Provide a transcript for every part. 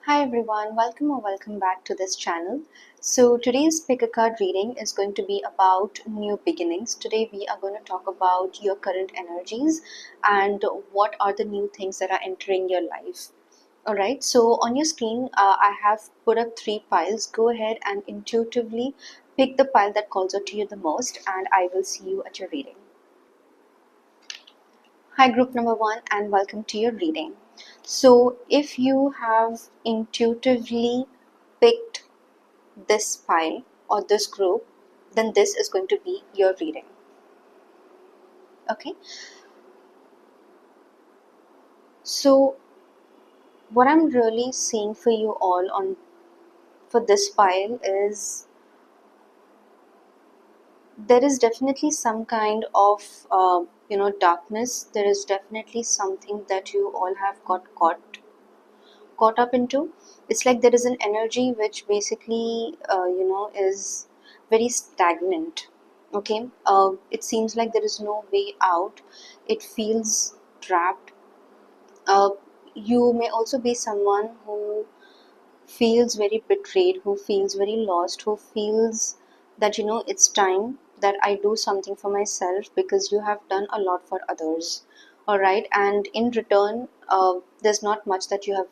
Hi everyone, welcome or welcome back to this channel. So today's pick a card reading is going to be about new beginnings. Today we are going to talk about your current energies and what are the new things that are entering your life. Alright, so on your screen I have put up three piles. Go ahead and intuitively pick the pile that calls out to you the most and I will see you at your reading. Hi group number one and welcome to your reading. So if you have intuitively picked this pile or this group, then this is going to be your reading. Okay, so what I'm really seeing for you all on for this pile is there is definitely some kind of darkness. There is definitely something that you all have got caught up into. It's like there is an energy which basically is very stagnant. Okay, it seems like there is no way out. It feels trapped. uh, you may also be someone who feels very betrayed, who feels very lost, who feels that it's time that I do something for myself because you have done a lot for others. All right, and in return, there's not much that you have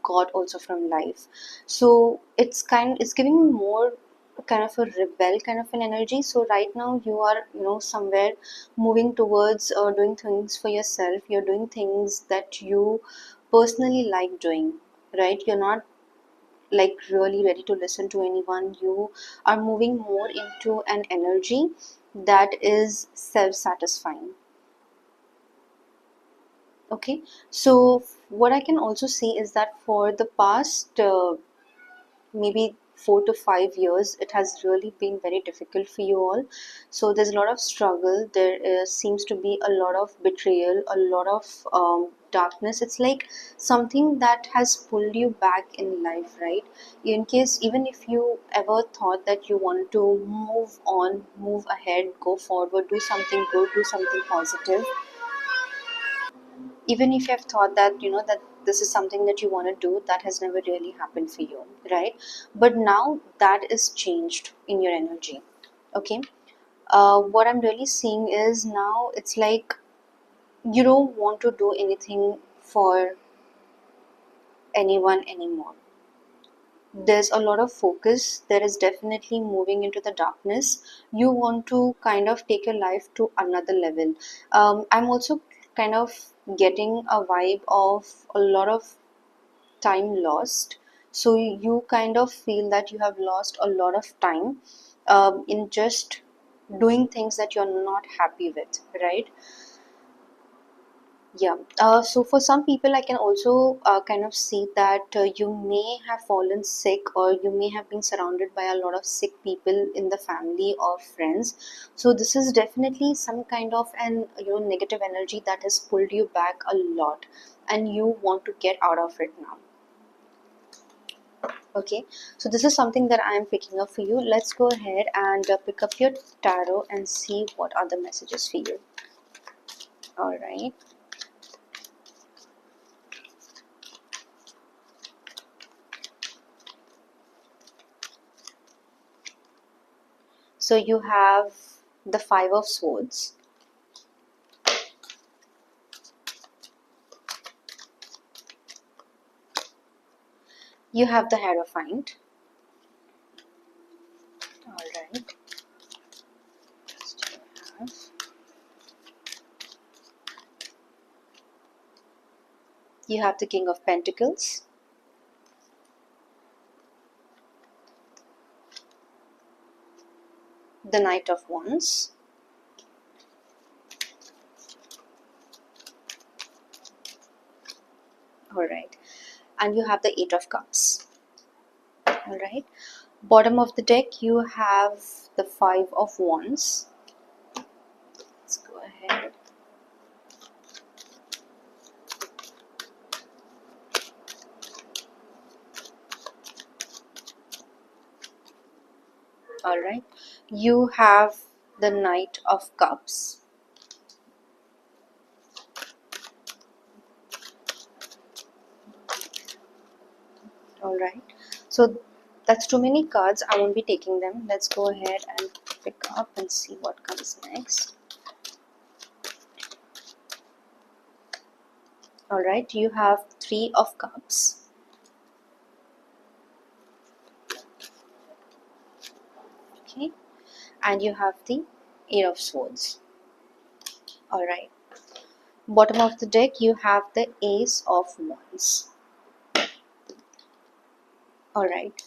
got also from life. So it's giving me more kind of a rebel kind of an energy. So right now you are somewhere moving towards doing things for yourself. You're doing things that you personally like doing, right? You're not like really ready to listen to anyone. You are moving more into an energy that is self-satisfying. Okay, so what I can also see is that for the past maybe 4 to 5 years, it has really been very difficult for you all. So there's a lot of struggle. There seems to be a lot of betrayal, a lot of darkness. It's like something that has pulled you back in life, right? In case, even if you ever thought that you wanted to move on, move ahead, go forward, do something good, do something positive, even if you have thought that that this is something that you want to do, that has never really happened for you, right? But now that is changed in your energy. Okay, what I'm really seeing is now it's like you don't want to do anything for anyone anymore. There's a lot of focus. There is definitely moving into the darkness. You want to kind of take your life to another level. I'm also kind of getting a vibe of a lot of time lost. So you kind of feel that you have lost a lot of time in just doing things that you're not happy with, right? Yeah. So for some people, I can also kind of see that you may have fallen sick, or you may have been surrounded by a lot of sick people in the family or friends. So this is definitely some kind of an negative energy that has pulled you back a lot, and you want to get out of it now. Okay, so this is something that I am picking up for you. Let's go ahead and pick up your tarot and see what are the messages for you. All right. So you have the Five of Swords. You have the Hierophant. All right. Just have. You have the King of Pentacles. The Knight of Wands. All right. And you have the Eight of Cups. All right. Bottom of the deck, you have the Five of Wands. Let's go ahead. All right. You have the Knight of Cups. All right. So that's too many cards. I won't be taking them. Let's go ahead and pick up and see what comes next. All right. You have Three of Cups. Okay. And you have the Eight of Swords. All right. Bottom of the deck, you have the Ace of Wands. All right.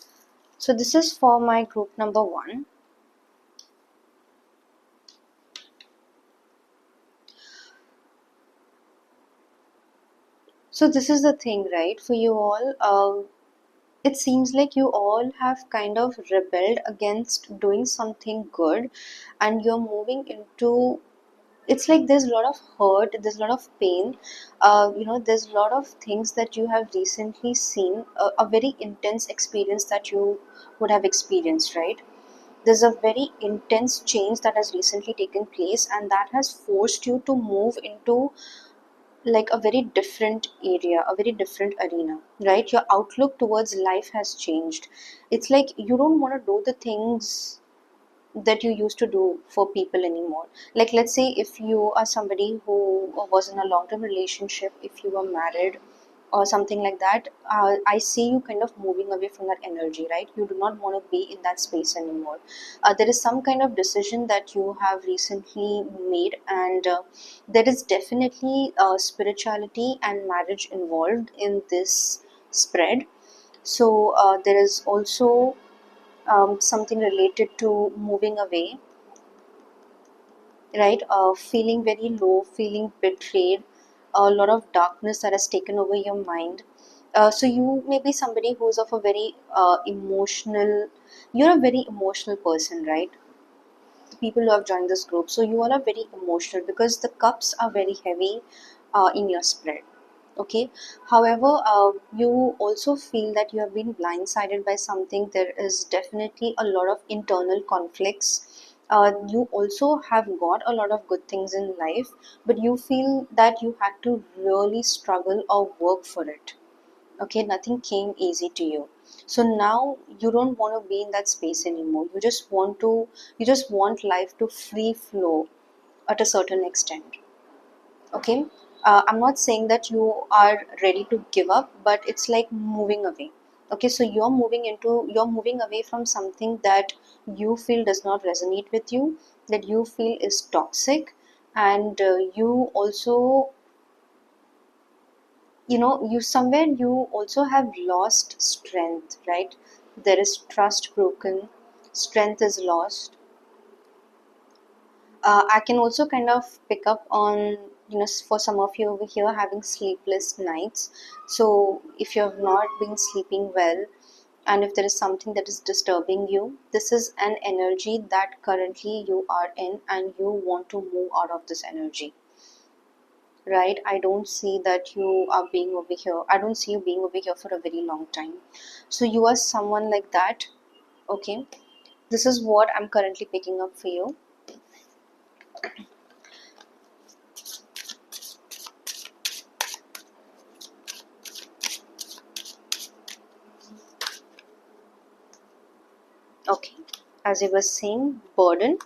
So this is for my group number 1. So this is the thing, right? For you all, it seems like you all have kind of rebelled against doing something good, and you're moving into, it's like there's a lot of hurt, there's a lot of pain, there's a lot of things that you have recently seen, a very intense experience that you would have experienced, right? There's a very intense change that has recently taken place, and that has forced you to move into like a very different area, a very different arena, right? Your outlook towards life has changed. It's like you don't want to do the things that you used to do for people anymore. Like, let's say if you are somebody who was in a long term relationship, if you were married or something like that, I see you kind of moving away from that energy, right? You do not want to be in that space anymore. There is some kind of decision that you have recently made, and there is definitely spirituality and marriage involved in this spread. So there is also something related to moving away, right? Feeling very low, feeling betrayed, a lot of darkness that has taken over your mind. So you may be somebody who's of a very emotional, you're a very emotional person, right? The people who have joined this group. So you all are very emotional because the cups are very heavy in your spread. Okay. However, you also feel that you have been blindsided by something. There is definitely a lot of internal conflicts. You also have got a lot of good things in life, but you feel that you had to really struggle or work for it. Okay, nothing came easy to you. So now you don't want to be in that space anymore. You just want life to free flow at a certain extent. Okay, I'm not saying that you are ready to give up, but it's like moving away. Okay, so you're moving away from something that you feel does not resonate with you, that you feel is toxic, and you also, you somewhere you also have lost strength, right? There is trust broken, strength is lost. I can also kind of pick up on, for some of you over here having sleepless nights. So if you have not been sleeping well, and if there is something that is disturbing you, this is an energy that currently you are in, and you want to move out of this energy, right? I don't see that you are being over here. I don't see you being over here for a very long time. So you are someone like that. Okay. This is what I'm currently picking up for you. Okay. As I was saying, burden.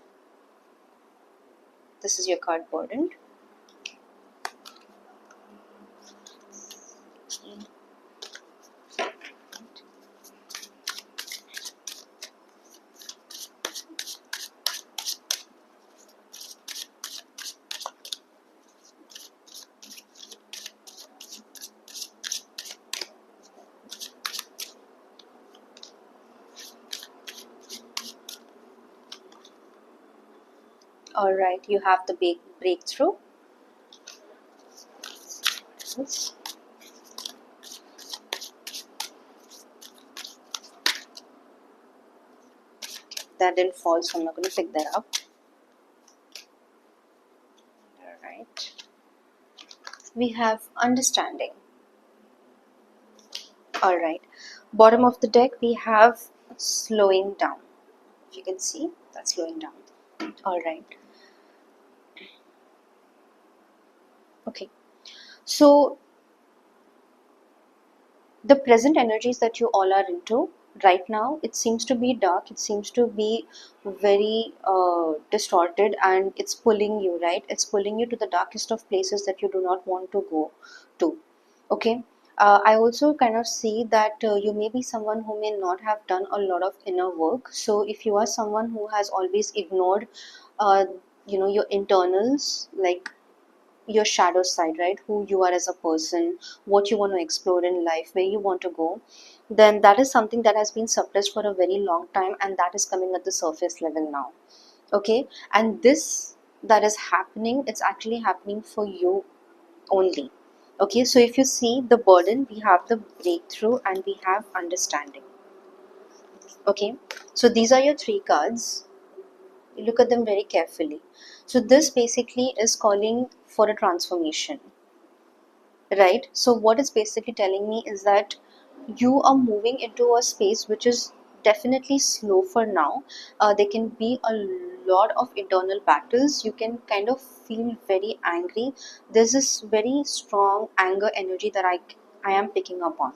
This is your card, burden. All right. You have the big breakthrough. Yes. That didn't fall, so I'm not going to pick that up. All right. We have understanding. All right. Bottom of the deck, we have slowing down. If you can see, that's slowing down. All right. Okay. So the present energies that you all are into right now, it seems to be dark, it seems to be very distorted, and it's pulling you, right? It's pulling you to the darkest of places that you do not want to go to. Okay. I also kind of see that you may be someone who may not have done a lot of inner work. So if you are someone who has always ignored uh, your internals, like your shadow side, right? Who you are as a person, what you want to explore in life, where you want to go, then that is something that has been suppressed for a very long time, and that is coming at the surface level now. Okay. And this that is happening, it's actually happening for you only. Okay. So if you see the burden, we have the breakthrough and we have understanding. Okay. So these are your three cards. Look at them very carefully. So this basically is calling for a transformation, right? So what it's basically telling me is that you are moving into a space which is definitely slow for now. There can be a lot of internal battles. You can kind of feel very angry. There's this very strong anger energy that I am picking up on.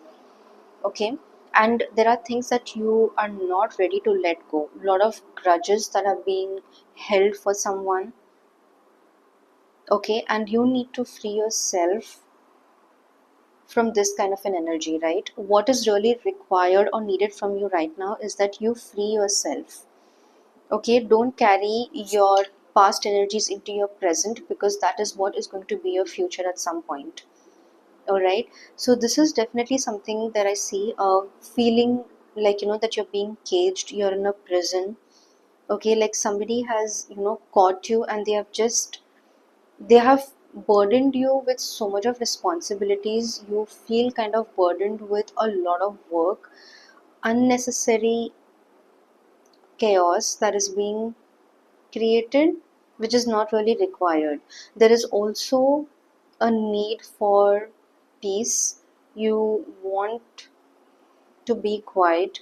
Okay. And there are things that you are not ready to let go. A lot of grudges that are being held for someone. Okay. And you need to free yourself from this kind of an energy, right? What is really required or needed from you right now is that you free yourself. Okay, don't carry your past energies into your present, because that is what is going to be your future at some point. All right. So this is definitely something that I see, feeling like, that you're being caged, you're in a prison. Okay, like somebody has, caught you, and they have burdened you with so much of responsibilities. You feel kind of burdened with a lot of work, unnecessary chaos that is being created, which is not really required. There is also a need for peace. You want to be quiet.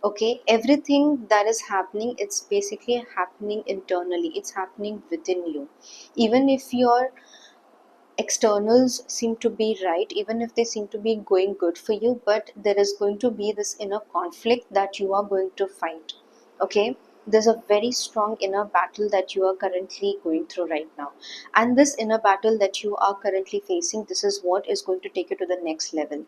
Okay, everything that is happening, it's basically happening internally, it's happening within you. Even if you're externals seem to be right, even if they seem to be going good for you, but there is going to be this inner conflict that you are going to fight. Okay. There's a very strong inner battle that you are currently going through right now, and this inner battle that you are currently facing, this is what is going to take you to the next level,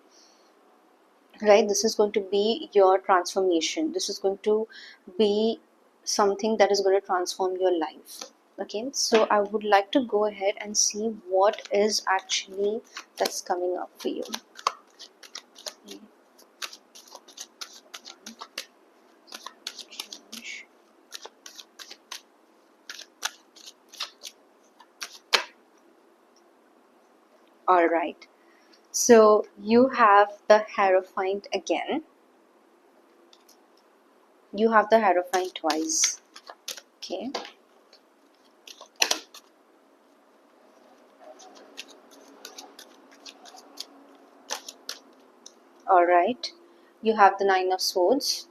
right? This is going to be your transformation. This is going to be something that is going to transform your life. Okay, so I would like to go ahead and see what is actually that's coming up for you. All right, so you have the Hierophant again. You have the Hierophant twice. Okay. All right, you have the Nine of Swords.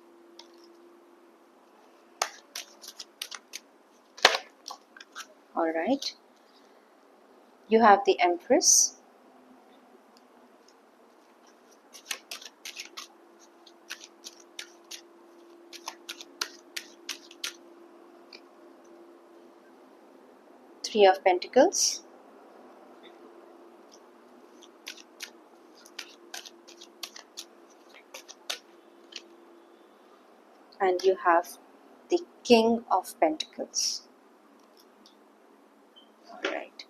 All right, you have the Empress. Three of Pentacles. And you have the King of Pentacles. All right.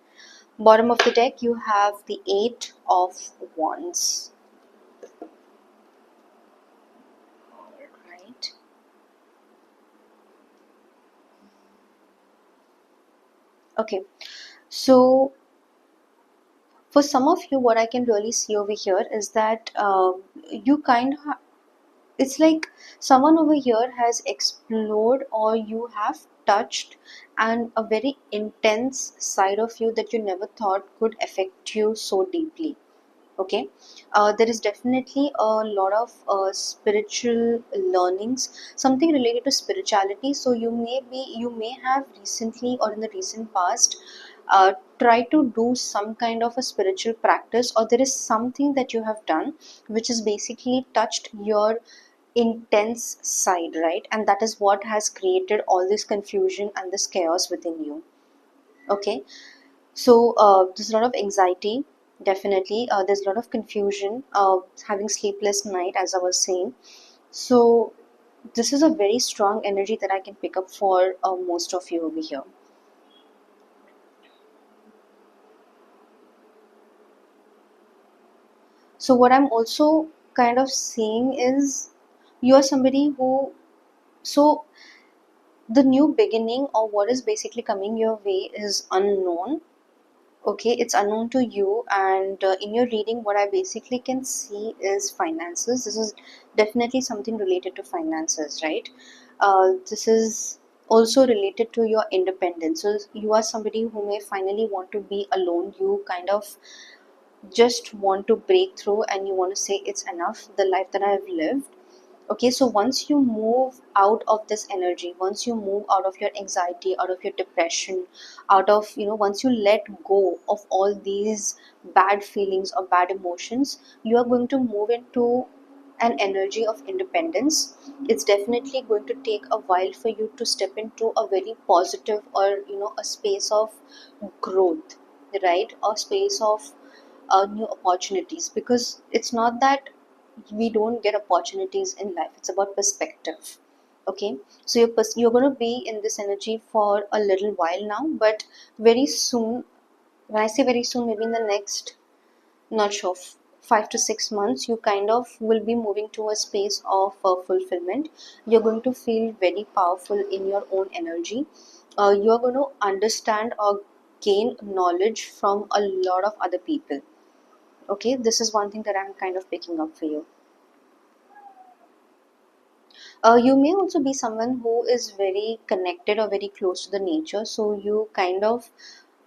Bottom of the deck, you have the Eight of Wands. All right. Okay. So for some of you, what I can really see over here is that you kind of, it's like someone over here has explored, or you have touched, and a very intense side of you that you never thought could affect you so deeply. Okay. There is definitely a lot of spiritual learnings, something related to spirituality. So you may have recently, or in the recent past, try to do some kind of a spiritual practice, or there is something that you have done which has basically touched your intense side, right? And that is what has created all this confusion and this chaos within you. Okay, so there's a lot of anxiety, definitely. There's a lot of confusion, having sleepless night, as I was saying. So this is a very strong energy that I can pick up for most of you over here. So what I'm also kind of seeing is you are somebody who, so the new beginning or what is basically coming your way is unknown. Okay, it's unknown to you, and in your reading, what I basically can see is finances. This is definitely something related to finances, right? This is also related to your independence. So you are somebody who may finally want to be alone. You kind of just want to break through and you want to say it's enough, the life that I have lived. Okay, so once you move out of this energy, once you move out of your anxiety, out of your depression, out of, once you let go of all these bad feelings or bad emotions, you are going to move into an energy of independence. It's definitely going to take a while for you to step into a very positive, or a space of growth, right? A space of new opportunities, because it's not that we don't get opportunities in life, it's about perspective. Okay, so you're going to be in this energy for a little while now, but very soon, when I say very soon, maybe in the next, not sure, 5 to 6 months, you kind of will be moving to a space of fulfillment. You're going to feel very powerful in your own energy. You're going to understand or gain knowledge from a lot of other people. Okay, this is one thing that I'm kind of picking up for you. You may also be someone who is very connected or very close to the nature, so you kind of,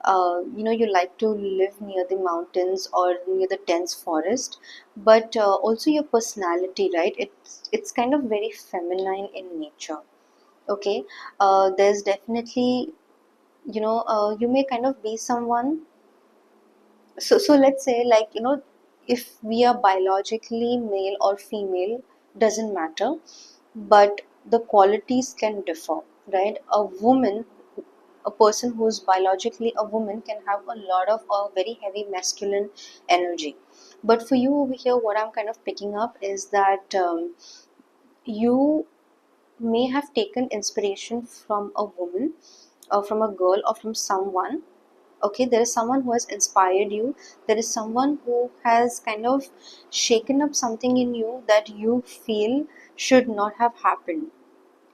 you like to live near the mountains or near the dense forest, but also your personality, right? It's kind of very feminine in nature. Okay, there's definitely, you may kind of be someone. So let's say, like, if we are biologically male or female, doesn't matter, but the qualities can differ, right? A person who's biologically a woman can have a lot of a very heavy masculine energy. But for you over here, what I'm kind of picking up is that you may have taken inspiration from a woman, or from a girl, or from someone. Okay, there is someone who has inspired you, there is someone who has kind of shaken up something in you that you feel should not have happened.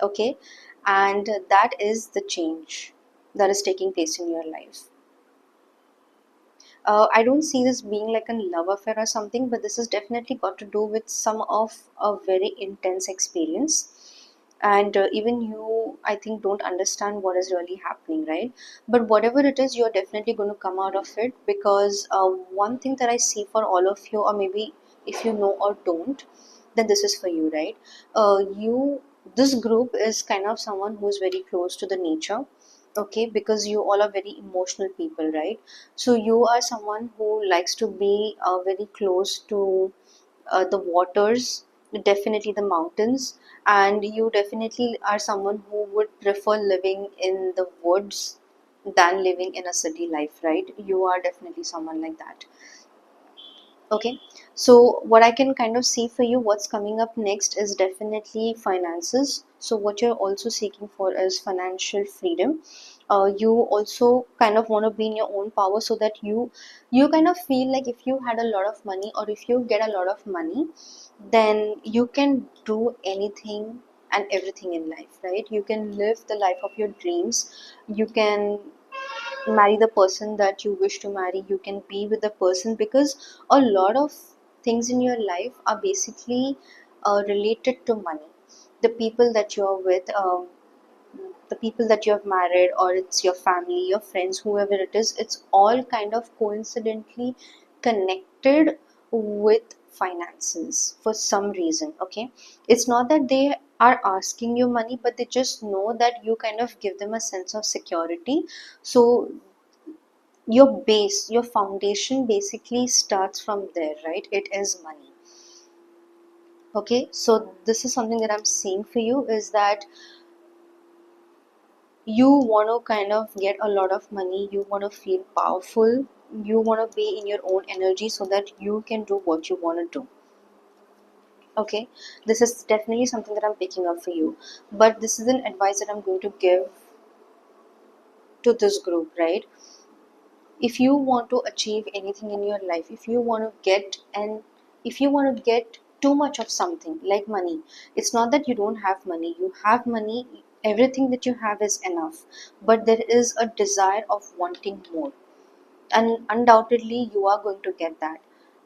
Okay, and that is the change that is taking place in your life. I don't see this being like a love affair or something, but this has definitely got to do with some of a very intense experience. And even you, I think, don't understand what is really happening, right? But whatever it is, you're definitely going to come out of it, because one thing that I see for all of you, or maybe if you know or don't, then this is for you, right? This group is kind of someone who is very close to the nature. Okay, because you all are very emotional people, right? So you are someone who likes to be very close to the waters, definitely the mountains, and you definitely are someone who would prefer living in the woods than living in a city life, right? You are definitely someone like that. Okay, so what I can kind of see for you, what's coming up next is definitely finances. So what you're also seeking for is financial freedom. You also kind of want to be in your own power, so that you kind of feel like if you had a lot of money, or if you get a lot of money, then you can do anything and everything in life, right? You can live the life of your dreams. You can marry the person that you wish to marry, you can be with the person, because a lot of things in your life are basically related to money. The people that you're with, the people that you have married, or it's your family, your friends, whoever it is, it's all kind of coincidentally connected with finances for some reason. Okay, it's not that they are asking you money, but they just know that you kind of give them a sense of security. So your base, your foundation basically starts from there, right? It is money. Okay, so this is something that I'm saying for you, is that you want to kind of get a lot of money, you want to feel powerful, you want to be in your own energy so that you can do what you want to do. Okay, this is definitely something that I'm picking up for you, but this is an advice that I'm going to give to this group, right? If you want to achieve anything in your life, if you want to get, and if you want to get too much of something like money, it's not that you don't have money, you have money, everything that you have is enough, but there is a desire of wanting more, and undoubtedly you are going to get that.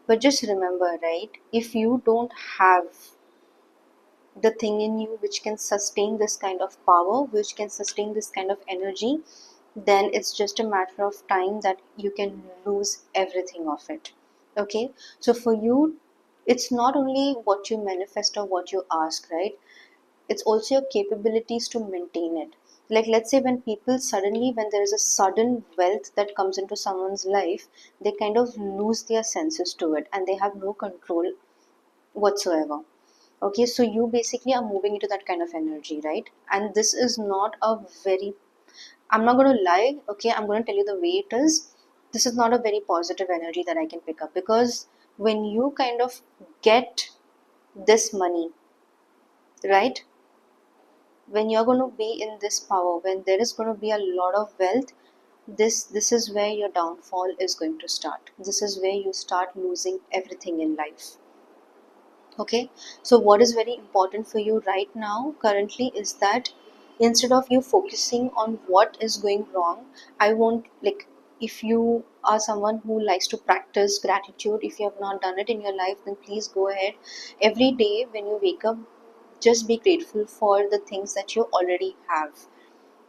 But just remember, right, if you don't have the thing in you which can sustain this kind of power, which can sustain this kind of energy, then it's just a matter of time that you can lose everything of it. Okay, so for you, it's not only what you manifest or what you ask, right? It's also your capabilities to maintain it. Like, let's say when people suddenly, when there is a sudden wealth that comes into someone's life, they kind of lose their senses to it and they have no control whatsoever. Okay, so you basically are moving into that kind of energy, right? And this is not a very, I'm not going to lie, okay, I'm going to tell you the way it is. This is not a very positive energy that I can pick up, because when you kind of get this money, right, when you're going to be in this power, when there is going to be a lot of wealth, this is where your downfall is going to start. This is where you start losing everything in life. Okay, so what is very important for you right now currently is that instead of you focusing on what is going wrong, I won't, like, if you are someone who likes to practice gratitude, if you have not done it in your life, then please go ahead. Every day when you wake up, just be grateful for the things that you already have.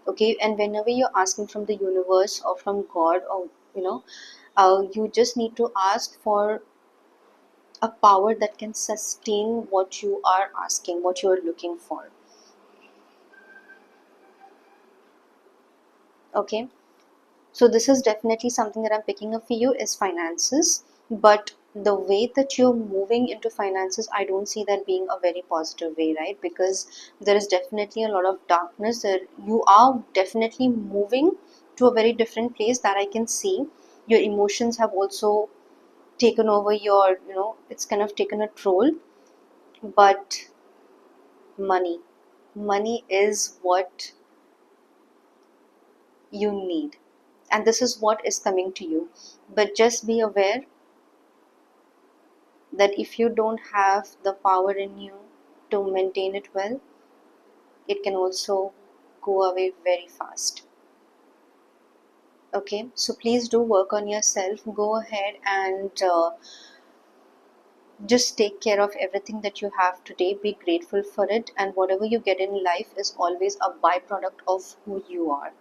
Okay, and whenever you're asking from the universe or from God, or you just need to ask for a power that can sustain what you are asking, what you are looking for. Okay, so this is definitely something that I'm picking up for you, is finances. But the way that you're moving into finances, I don't see that being a very positive way, right? Because there is definitely a lot of darkness there. You are definitely moving to a very different place that I can see. Your emotions have also taken over your, it's kind of taken a troll. But money, money is what you need, and this is what is coming to you. But just be aware that if you don't have the power in you to maintain it well, it can also go away very fast. Okay, so please do work on yourself. Go ahead and just take care of everything that you have today. Be grateful for it, and whatever you get in life is always a byproduct of who you are.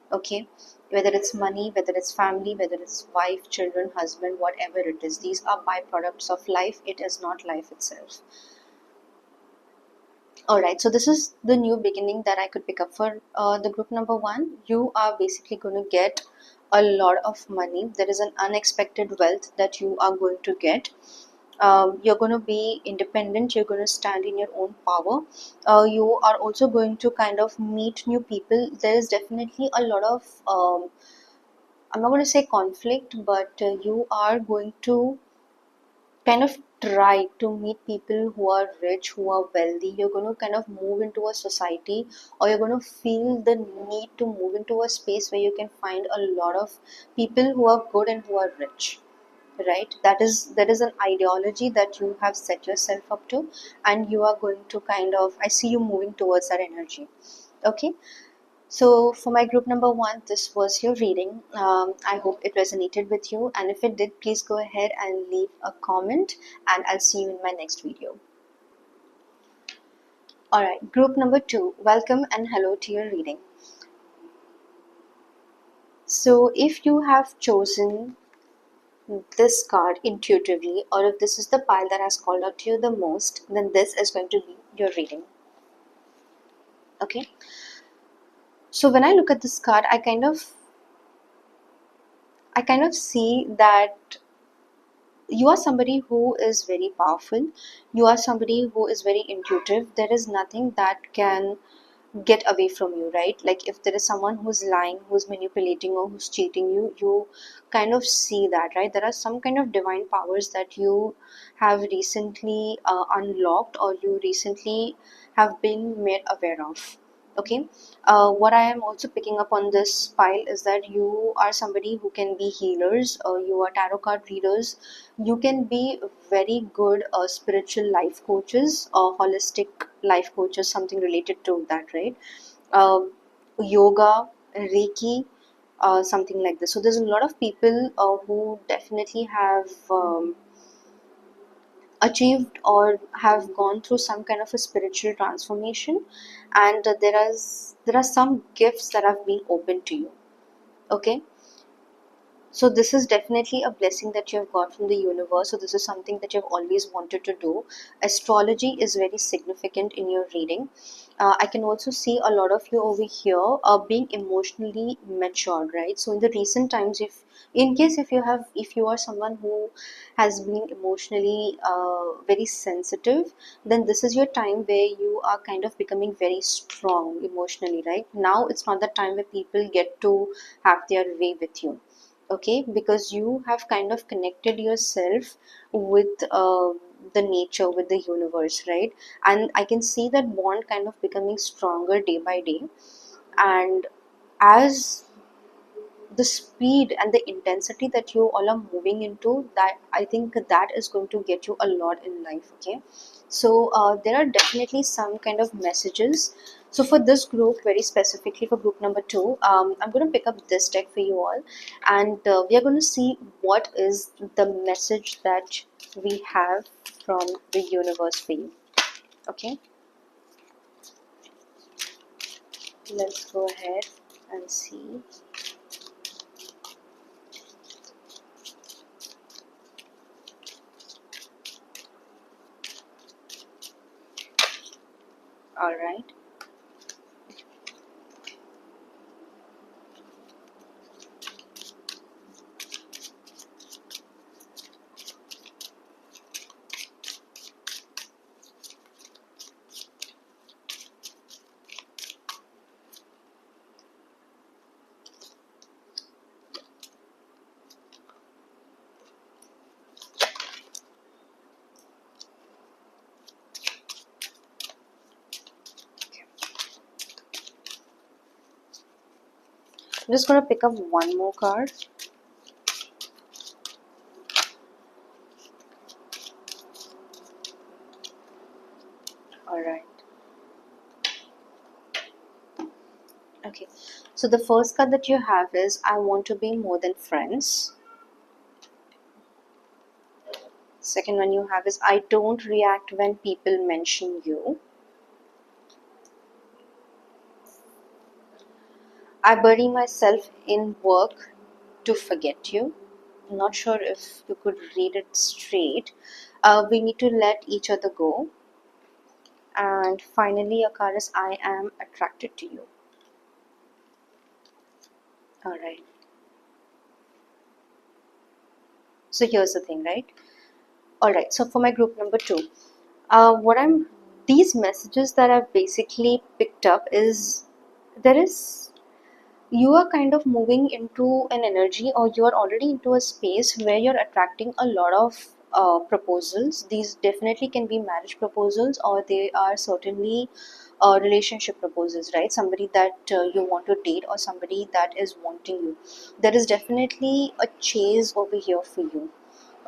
Okay, whether it's money, whether it's family, whether it's wife, children, husband, whatever it is, these are byproducts of life. It is not life itself. All right, so this is the new beginning that I could pick up for the group number one. You are basically going to get a lot of money. There is an unexpected wealth that you are going to get. You're going to be independent, you're going to stand in your own power. You are also going to kind of meet new people. There is definitely a lot of I'm not going to say conflict, but you are going to kind of try to meet people who are rich, who are wealthy. You're going to kind of move into a society, or you're going to feel the need to move into a space where you can find a lot of people who are good and who are rich, right? That is an ideology that you have set yourself up to, and you are going to kind of, I see you moving towards that energy. Okay, so for my group number one, this was your reading. I hope it resonated with you, and if it did, please go ahead and leave a comment, and I'll see you in my next video. Alright, group number two, welcome and hello to your reading. So if you have chosen this card intuitively, or if this is the pile that has called out to you the most, then this is going to be your reading. Okay, so when I look at this card, I kind of see that you are somebody who is very powerful. You are somebody who is very intuitive. There is nothing that can get away from you, right? Like if there is someone who's lying, who's manipulating, or who's cheating you, you kind of see that, right? There are some kind of divine powers that you have recently unlocked, or you recently have been made aware of. Okay. What I am also picking up on this file is that you are somebody who can be healers, or you are tarot card readers. You can be very good spiritual life coaches or holistic life coaches, something related to that, right? um, Yoga, Reiki, something like this. So there's a lot of people who definitely have achieved or have gone through some kind of a spiritual transformation, and there are some gifts that have been opened to you. Okay. So this is definitely a blessing that you have got from the universe. So this is something that you've always wanted to do. Astrology is very significant in your reading. I can also see a lot of you over here being emotionally matured, right? So in the recent times, in case if you are someone who has been emotionally very sensitive, then this is your time where you are kind of becoming very strong emotionally, right? Now it's not the time where people get to have their way with you. Okay, because you have kind of connected yourself with the nature, with the universe, right? And I can see that bond kind of becoming stronger day by day. And as the speed and the intensity that you all are moving into, that I think that is going to get you a lot in life. Okay. So there are definitely some kind of messages. So for this group, very specifically for group number 2, I'm going to pick up this deck for you all, and we are going to see what is the message that we have from the universe for you. Okay, let's go ahead and see. All right. I'm just going to pick up one more card. All right. Okay. So the first card that you have is I want to be more than friends. Second one you have is I don't react when people mention you. I bury myself in work to forget you. I'm not sure if you could read it straight. We need to let each other go. And finally, a card is I am attracted to you. All right. So here's the thing, right? All right. So for my group number 2, what I'm these messages that I've basically picked up is there is you are kind of moving into an energy, or you are already into a space where you're attracting a lot of proposals. These definitely can be marriage proposals, or they are certainly relationship proposals, right? Somebody that you want to date, or somebody that is wanting you. There is definitely a chase over here for you.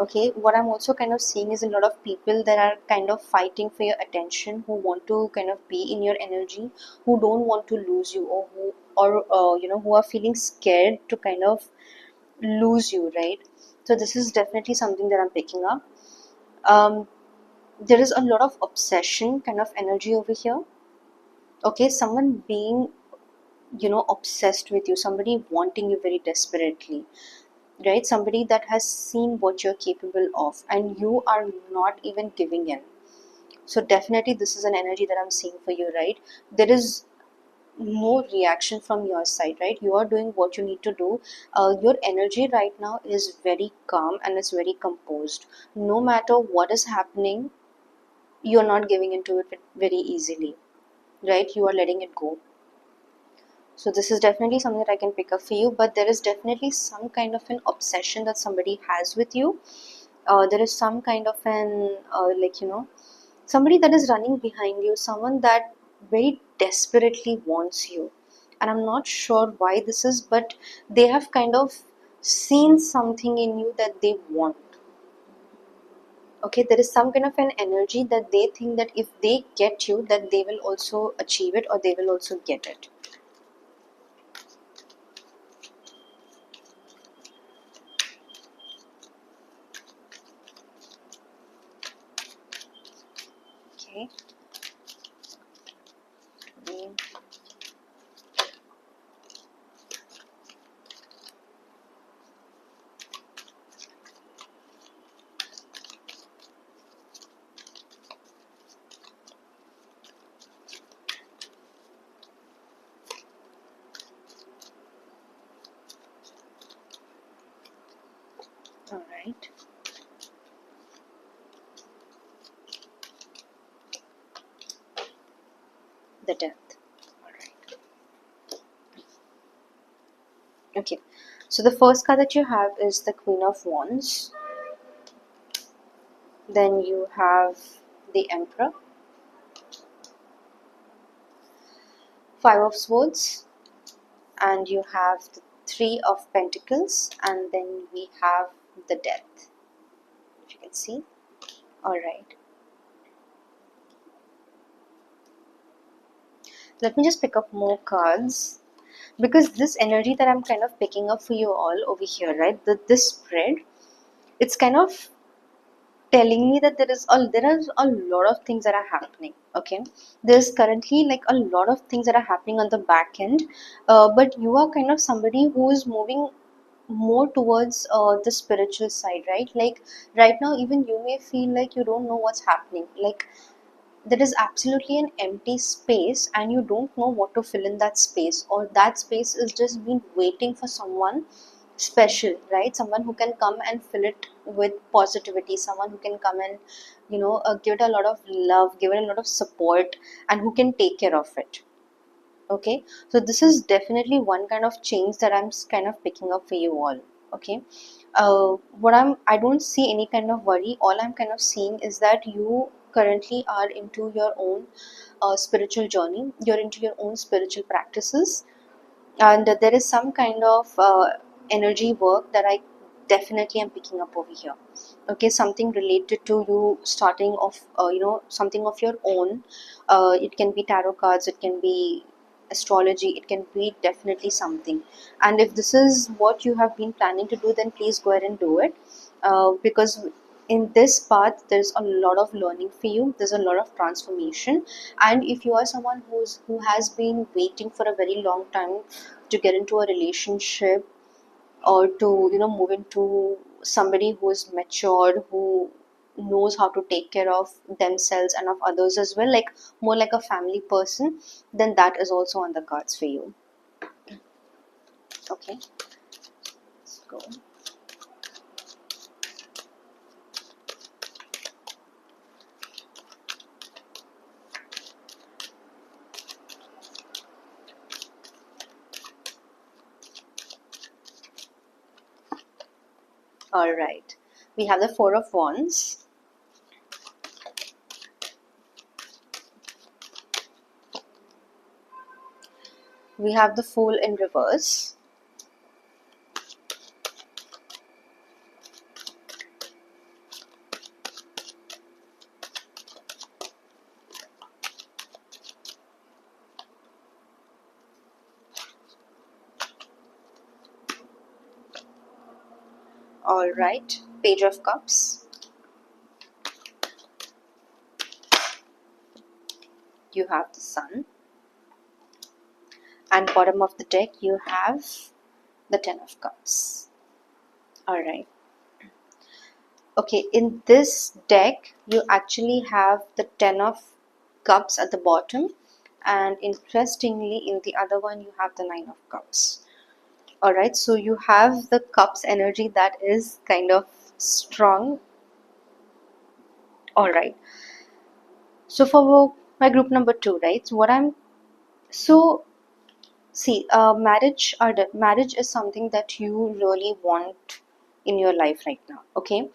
Okay, what I'm also kind of seeing is a lot of people that are kind of fighting for your attention, who want to kind of be in your energy, who don't want to lose you, or who are feeling scared to kind of lose you, right? So this is definitely something that I'm picking up. Um, there is a lot of obsession kind of energy over here. Okay, someone being obsessed with you, somebody wanting you very desperately, right? Somebody that has seen what you're capable of, and you are not even giving in. So definitely this is an energy that I'm seeing for you, right? There is no reaction from your side, right? You are doing what you need to do. Your energy right now is very calm and is very composed. No matter what is happening, you're not giving into it very easily, right? You are letting it go. So this is definitely something that I can pick up for you, but there is definitely some kind of an obsession that somebody has with you. There is some kind of an somebody that is running behind you, someone that very desperately wants you. And I'm not sure why this is, but they have kind of seen something in you that they want. Okay, there is some kind of an energy that they think that if they get you, that they will also achieve it, or they will also get it. Okay. All right. The death. All right. Okay. So the first card that you have is the Queen of Wands. Then you have the Emperor, Five of Swords, and you have the Three of Pentacles, and then we have the Death. If you can see. All right. Let me just pick up more cards, because this energy that I'm kind of picking up for you all over here, right? This spread, it's kind of telling me that there are a lot of things that are happening. Okay, there's currently like a lot of things that are happening on the back end, but you are kind of somebody who is moving more towards the spiritual side, right? Like right now, even you may feel like you don't know what's happening. Like there is absolutely an empty space and you don't know what to fill in that space, or that space is just been waiting for someone special, right? Someone who can come and fill it with positivity, someone who can come and give it a lot of love, give it a lot of support, and who can take care of it. Okay, so this is definitely one kind of change that I'm kind of picking up for you all. Okay, I don't see any kind of worry. All I'm kind of seeing is that you currently are into your own spiritual journey, you're into your own spiritual practices, and there is some kind of energy work that I definitely am picking up over here. Okay, something related to you starting off, something of your own. It can be tarot cards, it can be astrology, it can be definitely something. And if this is what you have been planning to do, then please go ahead and do it, because in this path there's a lot of learning for you, there's a lot of transformation. And if you are someone who has been waiting for a very long time to get into a relationship, or to move into somebody who is matured, who knows how to take care of themselves and of others as well, like more like a family person, then that is also on the cards for you. Okay, let's go. All right, we have the Four of Wands. We have the Fool in reverse. All right, Page of Cups. You have the Sun, and bottom of the deck you have the Ten of Cups. All right. Okay, in this deck, you actually have the Ten of Cups at the bottom, and interestingly in the other one you have the Nine of Cups. All right, so you have the Cups energy that is kind of strong. All right, so for my group number two, right, so what I'm so see, marriage is something that you really want in your life right now. Okay,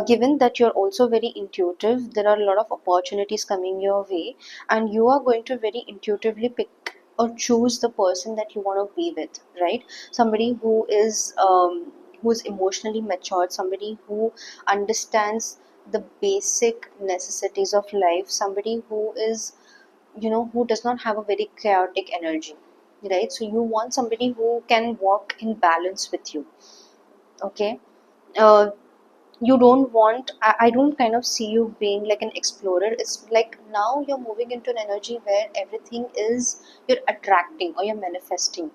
given that you're also very intuitive, there are a lot of opportunities coming your way, and you are going to very intuitively pick or choose the person that you want to be with, right? Somebody who's emotionally matured, somebody who understands the basic necessities of life, somebody who is, who does not have a very chaotic energy, right? So you want somebody who can walk in balance with you. Okay, uh, you don't want, I don't kind of see you being like an explorer. It's like now you're moving into an energy where everything is, you're attracting or you're manifesting,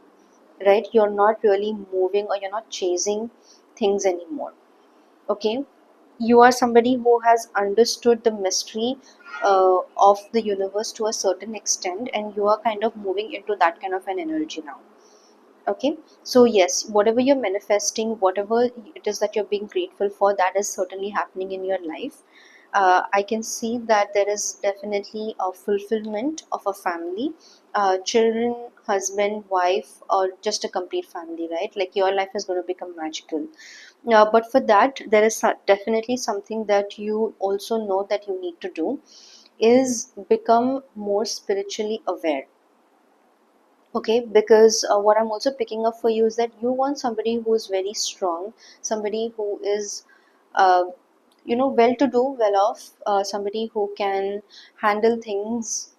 right? You're not really moving or you're not chasing things anymore. Okay, you are somebody who has understood the mystery of the universe to a certain extent, and you are kind of moving into that kind of an energy now. Okay, so yes, whatever you're manifesting, whatever it is that you're being grateful for, that is certainly happening in your life. I can see that there is definitely a fulfillment of a family, children, husband, wife, or just a complete family, right? Like your life is going to become magical. But for that, there is definitely something that you also know that you need to do, is become more spiritually aware. Okay, because what I'm also picking up for you is that you want somebody who is very strong, somebody who is, uh, well to do, well off, somebody who can handle things,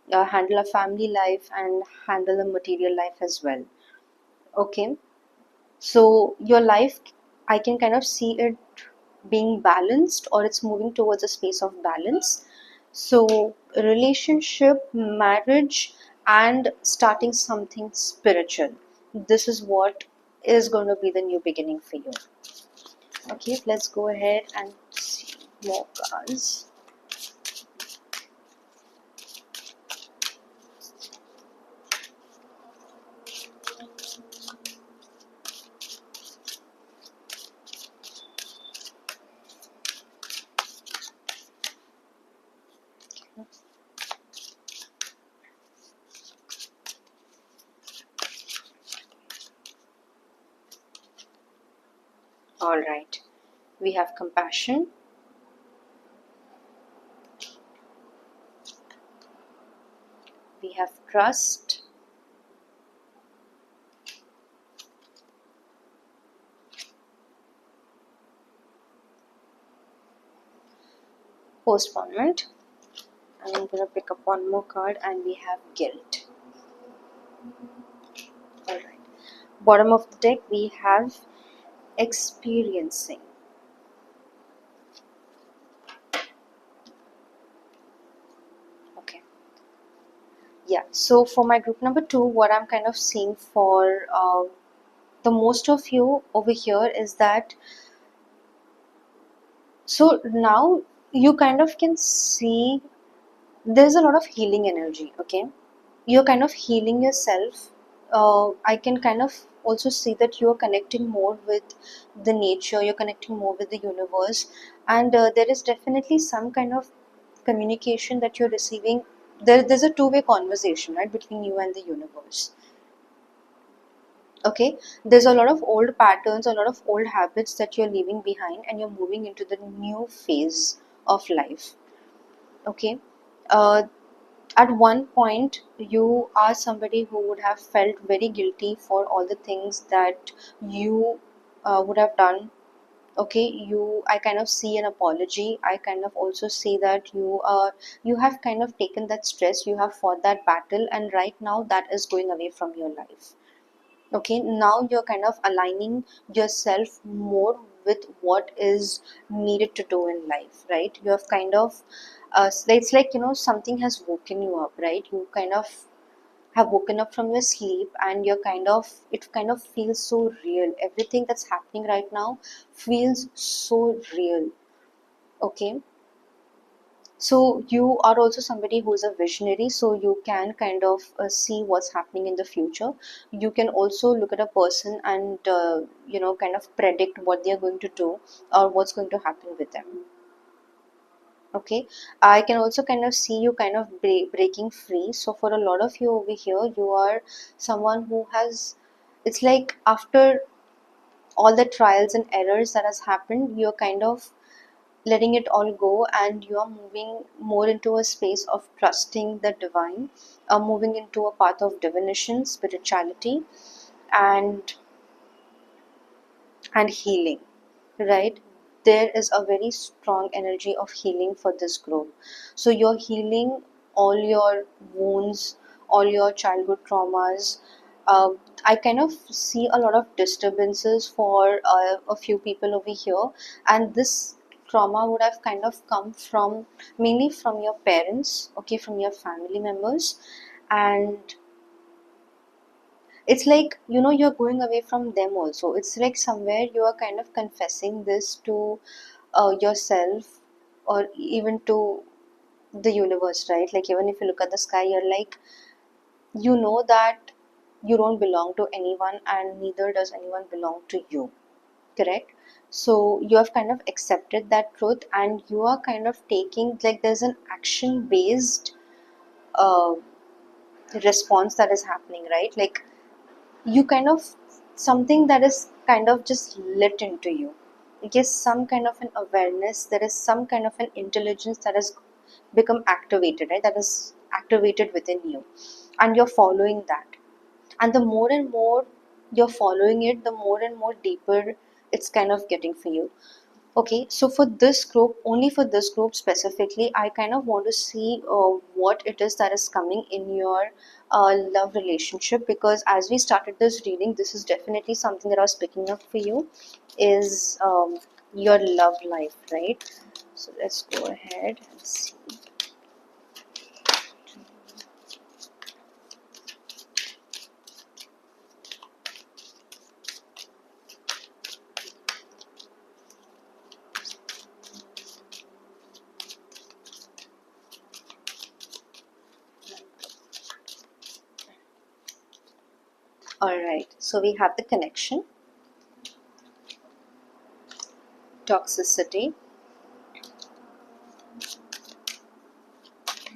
handle a family life, and handle a material life as well. Okay, so your life, I can kind of see it being balanced, or it's moving towards a space of balance. So, relationship, marriage, and starting something spiritual. This is what is going to be the new beginning for you. Okay, let's go ahead and see more cards. All right, we have compassion, we have trust, postponement, and I'm going to pick up one more card, and we have guilt. All right, bottom of the deck, we have experiencing. Okay, yeah, so for my group number two, what I'm kind of seeing for the most of you over here is that, so now you kind of can see there's a lot of healing energy. Okay, you're kind of healing yourself. I can kind of also see that you're connecting more with the nature, you're connecting more with the universe, and there is definitely some kind of communication that you're receiving. There's a two-way conversation, right, between you and the universe. Okay, there's a lot of old patterns, a lot of old habits that you're leaving behind, and you're moving into the new phase of life. Okay, uh, at one point you are somebody who would have felt very guilty for all the things that you would have done. Okay, I kind of see an apology. I kind of also see that you have kind of taken that stress, you have fought that battle, and right now that is going away from your life. Okay, now you're kind of aligning yourself more with what is needed to do in life, right? You have kind of it's like, something has woken you up, right? You kind of have woken up from your sleep, and you're kind of, it kind of feels so real. Everything that's happening right now feels so real. Okay, So you are also somebody who is a visionary, so you can kind of see what's happening in the future. You can also look at a person and kind of predict what they are going to do or what's going to happen with them. Okay, I can also kind of see you kind of breaking free. So for a lot of you over here, you are someone who has, it's like after all the trials and errors that has happened, you're kind of letting it all go, and you are moving more into a space of trusting the divine, moving into a path of divination, spirituality, and healing, right? There is a very strong energy of healing for this group. So you're healing all your wounds, all your childhood traumas. uh, I kind of see a lot of disturbances for a few people over here, and this trauma would have kind of come from mainly from your parents, okay, from your family members. And it's like, you're going away from them also. It's like somewhere you are kind of confessing this to yourself, or even to the universe, right? Like, even if you look at the sky, you're like, that you don't belong to anyone, and neither does anyone belong to you, correct? So you have kind of accepted that truth, and you are kind of taking, like, there's an action based uh, response that is happening, right? Like, you kind of, something that is kind of just lit into you. Yes, some kind of an awareness, there is some kind of an intelligence that has become activated, right? That is activated within you, and you're following that. And the more and more you're following it, the more and more deeper it's kind of getting for you. Okay, so for this group, only for this group specifically, I kind of want to see what it is that is coming in your love relationship, because as we started this reading, this is definitely something that I was picking up for you, is your love life, right? So let's go ahead and see. All right, so we have the connection, toxicity.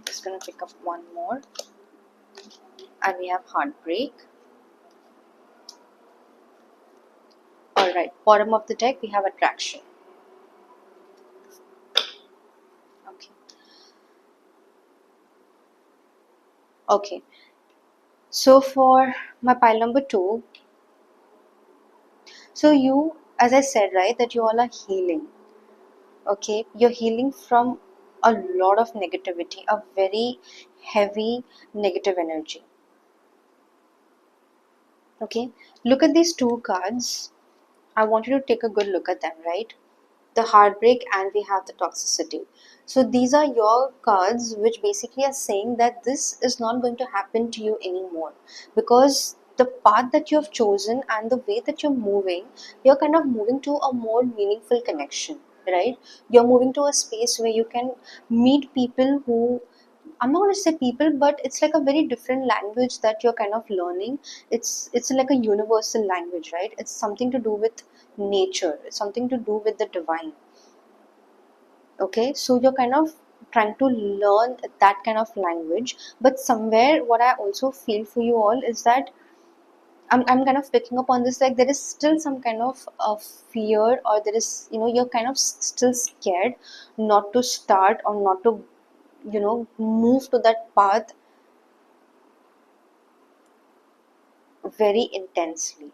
Just gonna pick up one more, and we have heartbreak. All right, bottom of the deck we have attraction. Okay. Okay. So for my pile number two, so you, as I said, right, that you all are healing. Okay, you're healing from a lot of negativity, a very heavy negative energy. Okay, look at these two cards. I want you to take a good look at them, right? The heartbreak and we have the toxicity. So these are your cards which basically are saying that this is not going to happen to you anymore, because the path that you have chosen and the way that you're moving, you're kind of moving to a more meaningful connection, right? You're moving to a space where you can meet people who, I'm not going to say people, but it's like a very different language that you're kind of learning. It's like a universal language, right? It's something to do with nature. It's something to do with the divine. Okay, so you're kind of trying to learn that kind of language, but somewhere what I also feel for you all is that I'm kind of picking up on this, like there is still some kind of fear, or there is, you're kind of still scared not to start, or not to move to that path very intensely.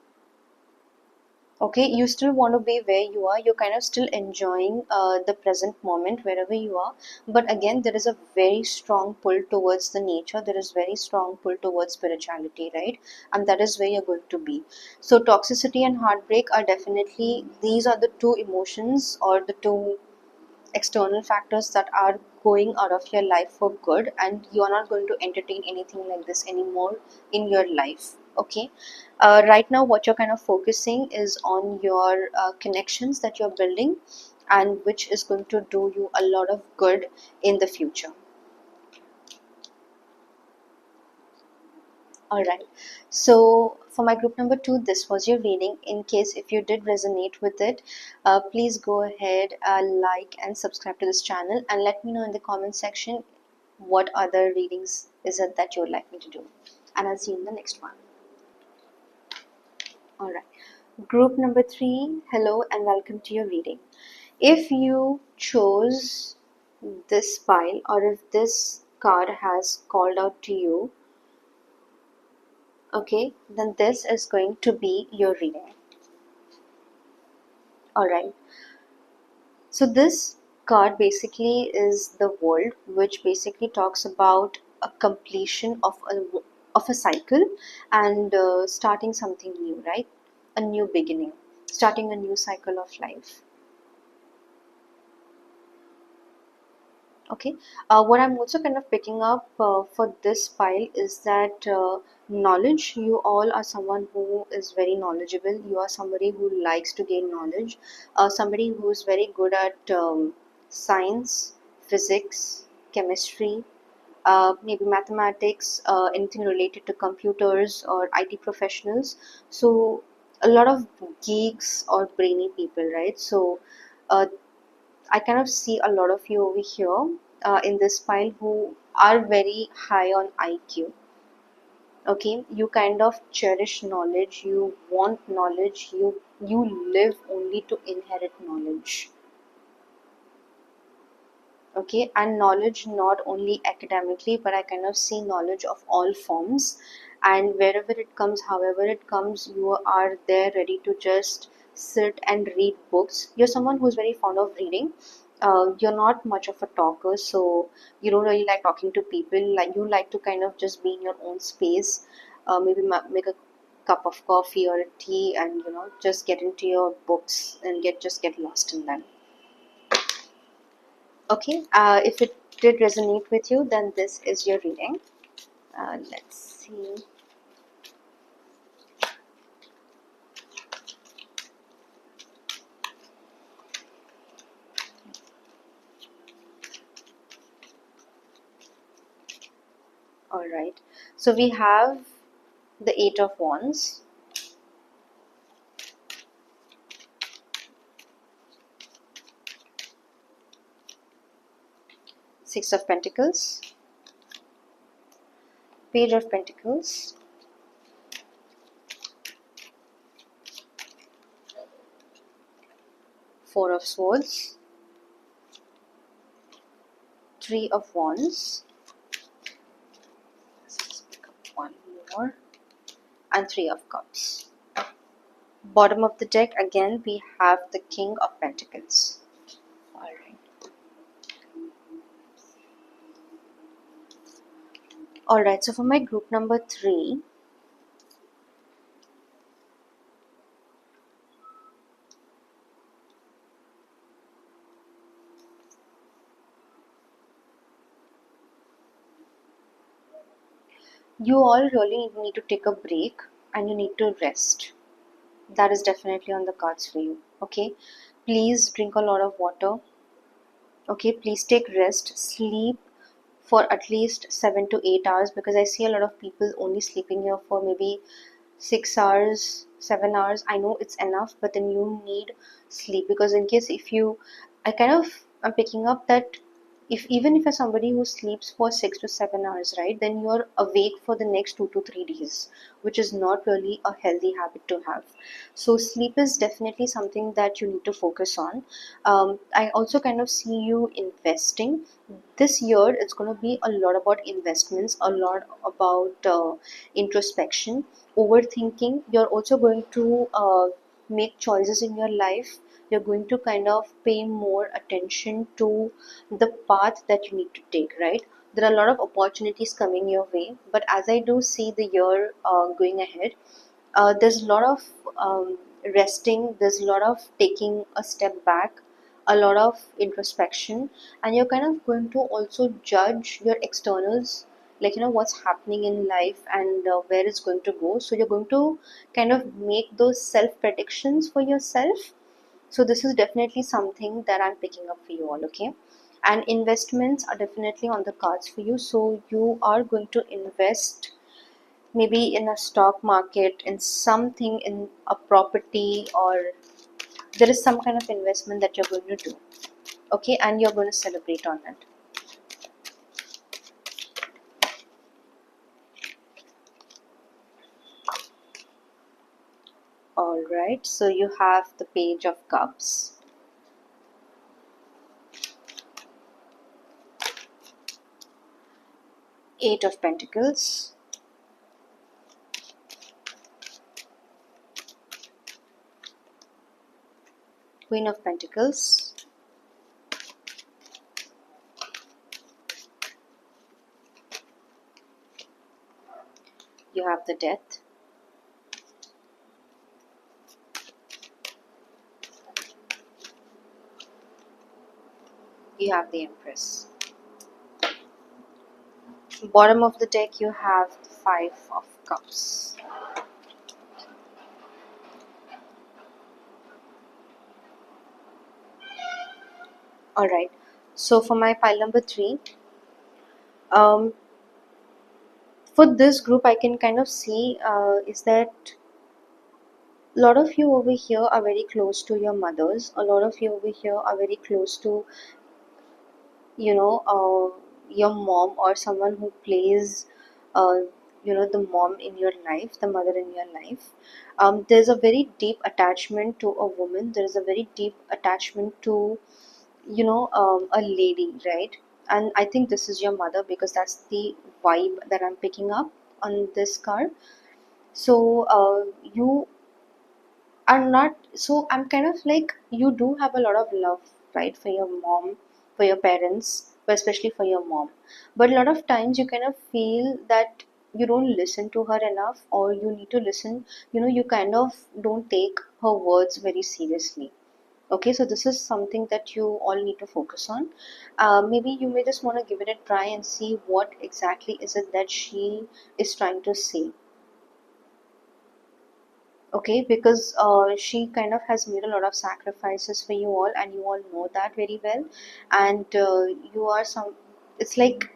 Okay, you still want to be where you are, you're kind of still enjoying the present moment wherever you are, but again there is a very strong pull towards the nature, there is very strong pull towards spirituality, right? And that is where you're going to be. So toxicity and heartbreak are definitely, these are the two emotions, or the two external factors that are going out of your life for good, and you are not going to entertain anything like this anymore in your life. Okay, right now what you're kind of focusing is on your connections that you're building, and which is going to do you a lot of good in the future. All right. So for my group number two, this was your reading. In case if you did resonate with it, please go ahead, like and subscribe to this channel, and let me know in the comment section what other readings is it that you would like me to do. And I'll see you in the next one. All right. Group number three, hello and welcome to your reading. If you chose this pile, or if this card has called out to you, okay, then this is going to be your reading. All right. So this card basically is the world, which basically talks about a completion of a cycle, and starting something new, right? A new beginning, starting a new cycle of life. Okay. What I'm also kind of picking up for this pile is that knowledge. You all are someone who is very knowledgeable. You are somebody who likes to gain knowledge. Somebody who is very good at science, physics, chemistry, maybe mathematics, anything related to computers or IT professionals. So a lot of geeks or brainy people, right? So uh, I kind of see a lot of you over here in this pile who are very high on IQ. Okay, you kind of cherish knowledge, you want knowledge, you live only to inherit knowledge. Okay, and knowledge not only academically, but I kind of see knowledge of all forms, and wherever it comes, however it comes, you are there ready to just sit and read books. You're someone who's very fond of reading. You're not much of a talker, so you don't really like talking to people. Like, you like to kind of just be in your own space, maybe make a cup of coffee or a tea, and just get into your books and get lost in them. Okay, if it did resonate with you, then this is your reading. Let's see. All right. So we have the Eight of Wands, Six of Pentacles, Page of Pentacles, Four of Swords, Three of Wands. Let's pick up one more, and Three of Cups. Bottom of the deck again we have the King of Pentacles. All right. All right. So for my group number three, you all really need to take a break and you need to rest. That is definitely on the cards for you. Okay, please drink a lot of water. Okay, please take rest, sleep for at least 7 to 8 hours, because I see a lot of people only sleeping here for maybe 6 hours, 7 hours. I know it's enough, but then you need sleep, because in case if you, I'm picking up that if even if you're somebody who sleeps for 6 to 7 hours, right, then you're awake for the next 2 to 3 days, which is not really a healthy habit to have. So sleep is definitely something that you need to focus on. I also kind of see you investing this year. It's going to be a lot about investments, a lot about introspection, overthinking. You're also going to make choices in your life. You're going to kind of pay more attention to the path that you need to take, right? There are a lot of opportunities coming your way, but as I do see the year going ahead, there's a lot of resting, there's a lot of taking a step back, a lot of introspection, and you're kind of going to also judge your externals, like what's happening in life and where it's going to go. So you're going to kind of make those self predictions for yourself, So this is definitely something that I'm picking up for you all, okay? And investments are definitely on the cards for you. So you are going to invest maybe in a stock market, in something, in a property, or there is some kind of investment that you're going to do, okay? And you're going to celebrate on it. All right, so you have the Page of Cups, Eight of Pentacles, Queen of Pentacles, you have the Death, you have the Empress. Bottom of the deck, you have the Five of Cups. All right, so for my pile number three, um, for this group, I can kind of see is that a lot of you over here are very close to your mothers. A lot of you over here are very close to, you know, your mom or someone who plays, uh, the mom in your life, the mother in your life. There's a very deep attachment to a woman. There is a very deep attachment to, a lady, right? And I think this is your mother because that's the vibe that I'm picking up on this card. So you are not, so I'm kind of like, you do have a lot of love, right, for your mom, for your parents, but especially for your mom. But a lot of times you kind of feel that you don't listen to her enough, or you need to listen, you kind of don't take her words very seriously. Okay, so this is something that you all need to focus on. Maybe you may just want to give it a try and see what exactly is it that she is trying to say. Okay, because she kind of has made a lot of sacrifices for you all, and you all know that very well. And you are some, it's like,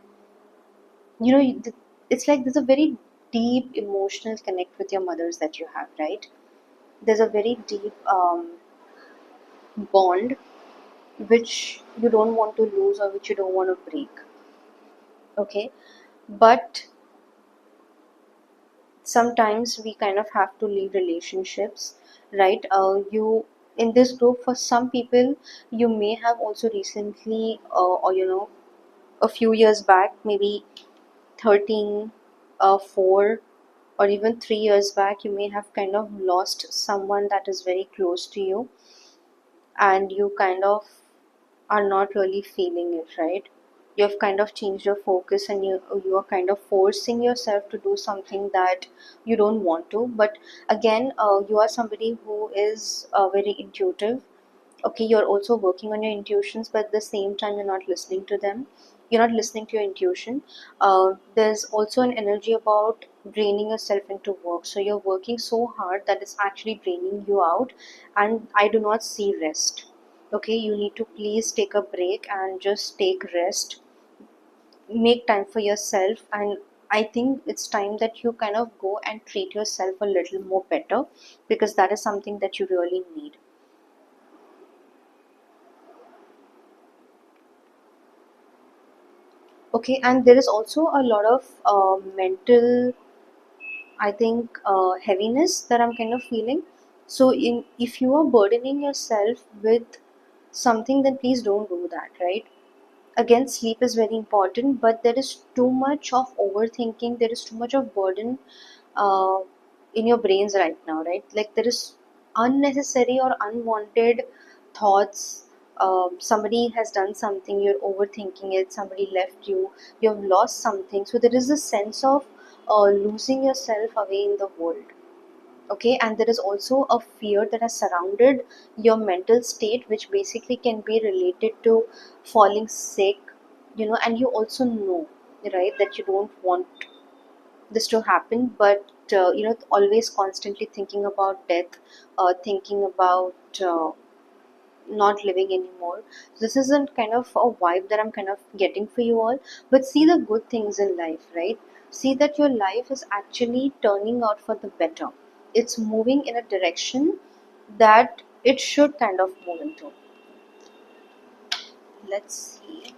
it's like there's a very deep emotional connect with your mothers that you have, right? There's a very deep bond which you don't want to lose, or which you don't want to break. Okay, but sometimes we kind of have to leave relationships, right? You, in this group, for some people, you may have also recently, or a few years back, maybe 13, 4, or even 3 years back, you may have kind of lost someone that is very close to you, and you kind of are not really feeling it, right? You've kind of changed your focus, and you are kind of forcing yourself to do something that you don't want to. But again, you are somebody who is very intuitive. Okay, you're also working on your intuitions, but at the same time you're not listening to them. You're not listening to your intuition. There's also an energy about draining yourself into work, so you're working so hard that it's actually draining you out, and I do not see rest. Okay, you need to please take a break and just take rest, make time for yourself. And I think it's time that you kind of go and treat yourself a little more better, because that is something that you really need. Okay, and there is also a lot of mental, I think, heaviness that I'm kind of feeling. So if you are burdening yourself with something, then please don't do that, right? Again, sleep is very important, but there is too much of overthinking, there is too much of burden uh, in your brains right now, right? Like, there is unnecessary or unwanted thoughts. Somebody has done something, you're overthinking it, somebody left you, you have lost something, so there is a sense of losing yourself away in the world. Okay, and there is also a fear that has surrounded your mental state, which basically can be related to falling sick, and you also know, right, that you don't want this to happen, but always constantly thinking about death, thinking about not living anymore. This isn't kind of a vibe that I'm kind of getting for you all. But see the good things in life, right? See that your life is actually turning out for the better. It's moving in a direction that it should kind of move into. Let's see.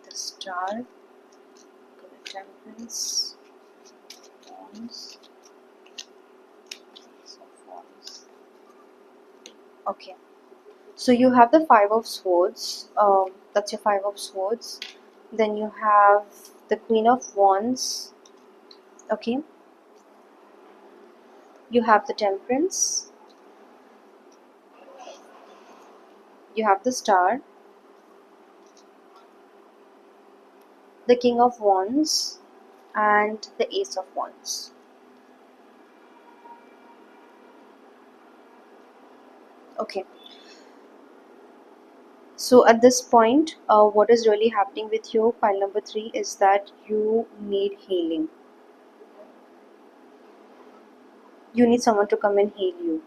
The Star, the Temperance, Wands, Ace of Wands. Okay. So you have the Five of Swords. That's your Five of Swords. Then you have the Queen of Wands. Okay. You have the Temperance. You have the Star. The King of Wands. And the Ace of Wands. Okay. So at this point, what is really happening with you, pile number 3, is that you need healing. You need someone to come and heal you.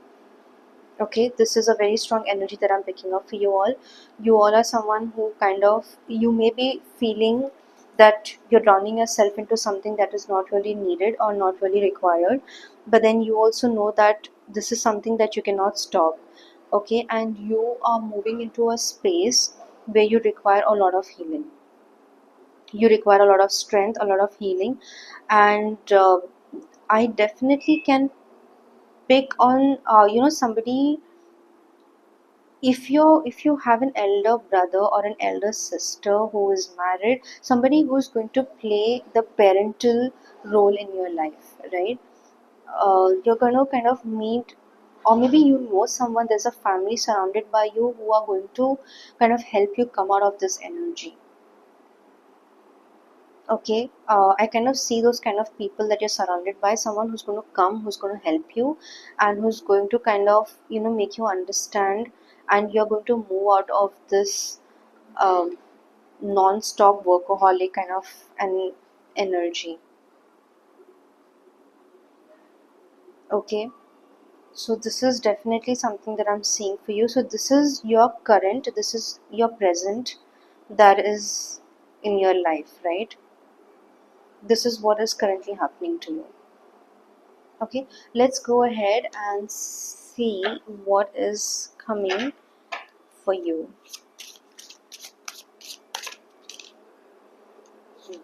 Okay, this is a very strong energy that I'm picking up for you all. You all are someone who kind of, you may be feeling that you're drowning yourself into something that is not really needed or not really required, but then you also know that this is something that you cannot stop. Okay, and you are moving into a space where you require a lot of healing. You require a lot of strength, a lot of healing, and I definitely can pick on somebody. If you have an elder brother or an elder sister who is married, somebody who's going to play the parental role in your life, right? You're going to kind of meet, or maybe you know someone, there's a family surrounded by you who are going to kind of help you come out of this energy. Okay, I kind of see those kind of people that you're surrounded by, someone who's going to come, who's going to help you, and who's going to kind of make you understand, and you're going to move out of this um, non-stop workaholic kind of an energy. Okay, so this is definitely something that I'm seeing for you. So this is your current, this is your present, that is in your life, right? This is what is currently happening to you. Okay, let's go ahead and see what is coming for you.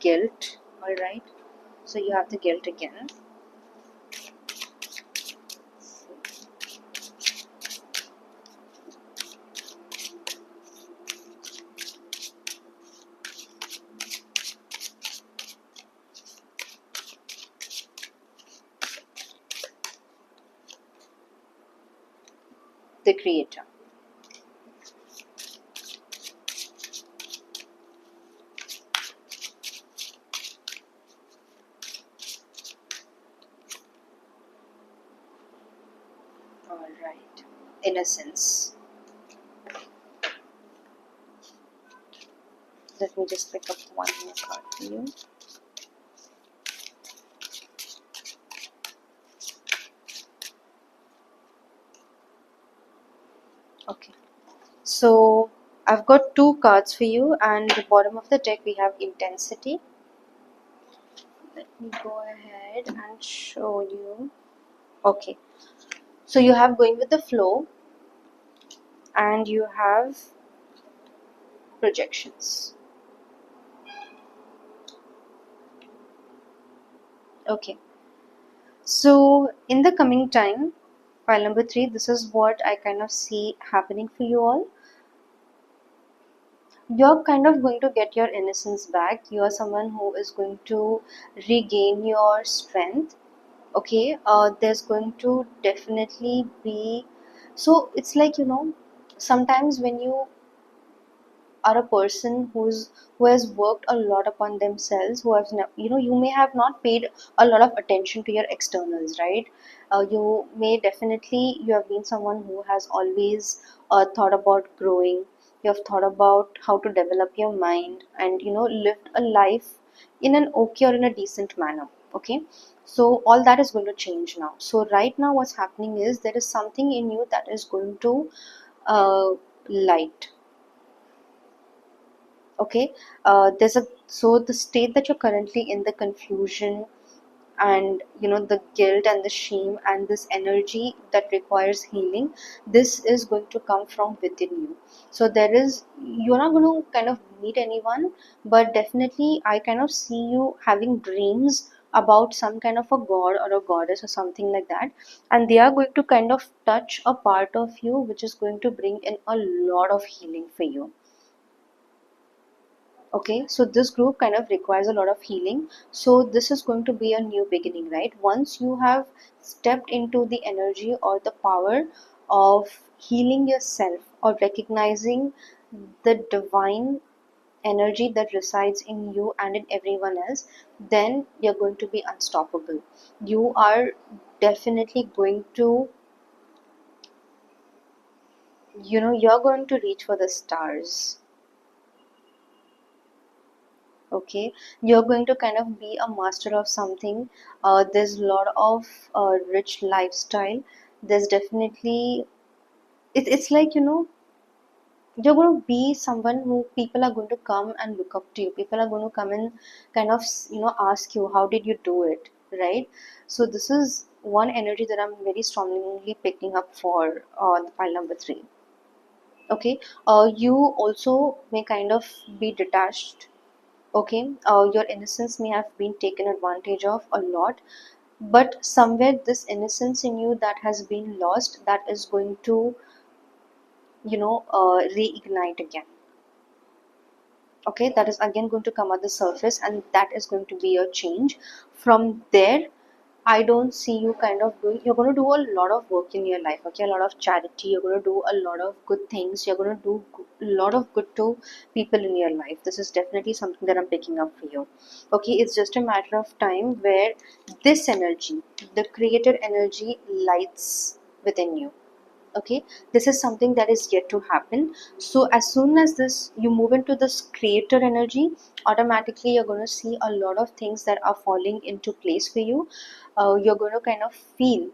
Guilt, all right. So you have the guilt again. The Creator. All right. Innocence. Let me just pick up one more card for you. Okay. So I've got two cards for you, and the bottom of the deck we have Intensity. Let me go ahead and show you. Okay. So you have Going with the Flow, and you have Projections. Okay. So in the coming time, pile number 3, this is what I kind of see happening for you all. You're kind of going to get your innocence back. You are someone who is going to regain your strength. Okay, there's going to definitely be, so it's like, sometimes when you are a person who has worked a lot upon themselves, who has you may have not paid a lot of attention to your externals, right? You may definitely, you have been someone who has always thought about growing. You have thought about how to develop your mind and lived a life in an okay or in a decent manner. Okay, so all that is going to change now. So right now what's happening is there is something in you that is going to uh, light. Okay, there's a, so the state that you're currently in, the confusion and the guilt and the shame and this energy that requires healing, this is going to come from within you. So there is, you're not going to kind of meet anyone, but definitely I kind of see you having dreams about some kind of a god or a goddess or something like that, and they are going to kind of touch a part of you which is going to bring in a lot of healing for you. Okay, so this group kind of requires a lot of healing. So this is going to be a new beginning, right? Once you have stepped into the energy or the power of healing yourself or recognizing the divine energy that resides in you and in everyone else, then you're going to be unstoppable. You are definitely going to, you're going to reach for the stars. Okay, you're going to kind of be a master of something. There's a lot of rich lifestyle. There's definitely, it's like, you're going to be someone who people are going to come and look up to you. People are going to come and kind of ask you how did you do it, right? So this is one energy that I'm very strongly picking up for the pile number 3. Okay, you also may kind of be detached. Okay, your innocence may have been taken advantage of a lot, but somewhere this innocence in you that has been lost, that is going to reignite again. Okay, that is again going to come at the surface, and that is going to be a change. From there, I don't see you kind of doing, you're going to do a lot of work in your life. Okay, a lot of charity, you're going to do a lot of good things, you're going to do a lot of good to people in your life. This is definitely something that I'm picking up for you. Okay, it's just a matter of time where this energy, the creator energy, lights within you. Okay, this is something that is yet to happen. So as soon as this, you move into this creator energy, automatically you're going to see a lot of things that are falling into place for you. You're going to kind of feel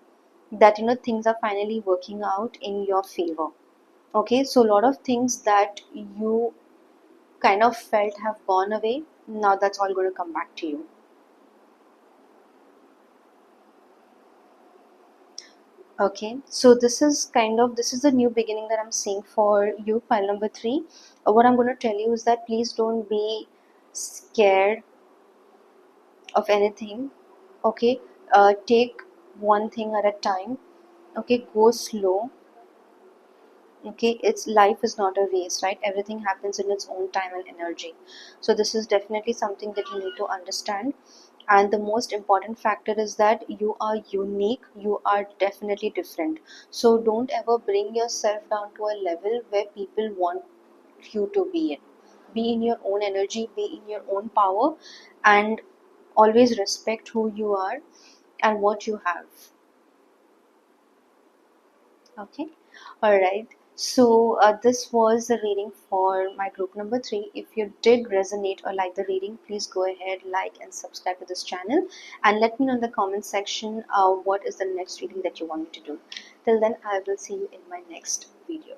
that things are finally working out in your favor. Okay, so a lot of things that you kind of felt have gone away, now that's all going to come back to you. Okay, so this is the new beginning that I'm seeing for you, pile number 3. What I'm going to tell you is that please don't be scared of anything. Okay, take one thing at a time. Okay, go slow. Okay, it's life is not a race, right? Everything happens in its own time and energy. So this is definitely something that you need to understand. And the most important factor is that you are unique, you are definitely different. So don't ever bring yourself down to a level where people want you to be in. Be in your own energy, be in your own power, and always respect who you are and what you have. Okay, all right. So this was the reading for my group number 3. If you did resonate or like the reading, please go ahead, like and subscribe to this channel, and let me know in the comment section what is the next reading that you want me to do. Till then, I will see you in my next video.